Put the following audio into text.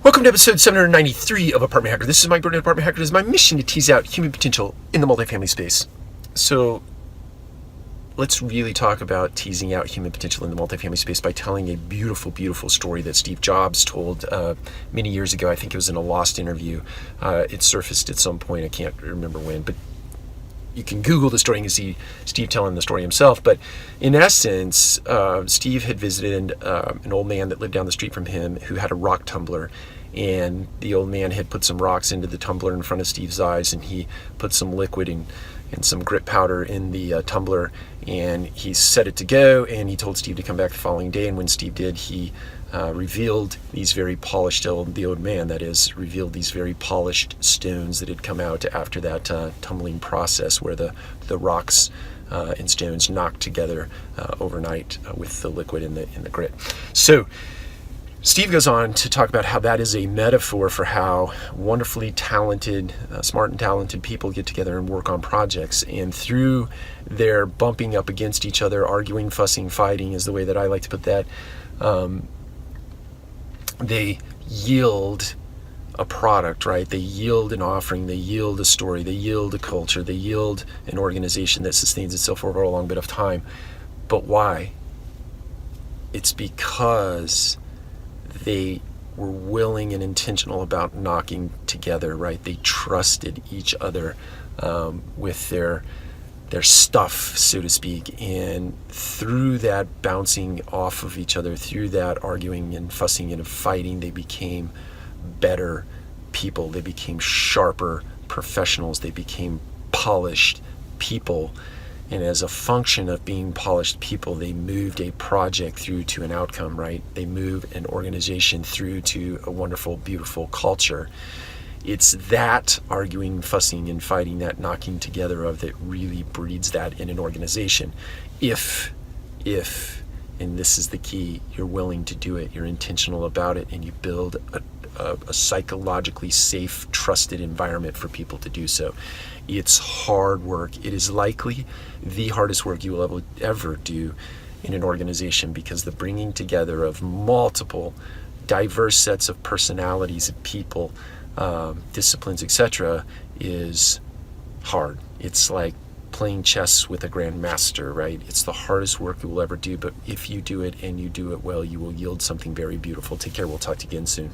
Welcome to episode 793 of Apartment Hacker. This is Mike Burton at Apartment Hacker. It is my mission to tease out human potential in the multifamily space. So let's really talk about teasing out human potential in the multifamily space by telling a beautiful, beautiful story that Steve Jobs told many years ago. I think it was in a Lost interview. It surfaced at some point. I can't remember when, but you can Google the story and you can see Steve telling the story himself. But in essence, Steve had visited an old man that lived down the street from him who had a rock tumbler. And the old man had put some rocks into the tumbler in front of Steve's eyes, and he put some liquid and some grit powder in the tumbler, and he set it to go, and he told Steve to come back the following day. And when Steve did, he revealed these very polished, the old man that is, revealed these very polished stones that had come out after that tumbling process where the rocks and stones knocked together overnight with the liquid in the grit. So Steve goes on to talk about how that is a metaphor for how wonderfully talented, smart and talented people get together and work on projects. And through their bumping up against each other, arguing, fussing, fighting is the way that I like to put that, they yield a product, right? They yield an offering, they yield a story, they yield a culture, they yield an organization that sustains itself over a long bit of time. But why? It's because they were willing and intentional about knocking together, right? They trusted each other with their stuff, so to speak. And through that bouncing off of each other, through that arguing and fussing and fighting, they became better people. They became sharper professionals. They became polished people. And as a function of being polished people, they moved a project through to an outcome, right? They move an organization through to a wonderful, beautiful culture. It's that arguing, fussing, and fighting, that knocking together of that really breeds that in an organization. If, and this is the key, you're willing to do it, you're intentional about it, and you build a psychologically safe, trusted environment for people to do so. It's hard work. It is likely the hardest work you will ever do in an organization, because the bringing together of multiple diverse sets of personalities and people, disciplines, etc., is hard. It's like playing chess with a grandmaster, right? It's the hardest work you will ever do, but if you do it and you do it well, you will yield something very beautiful. Take care. We'll talk to you again soon.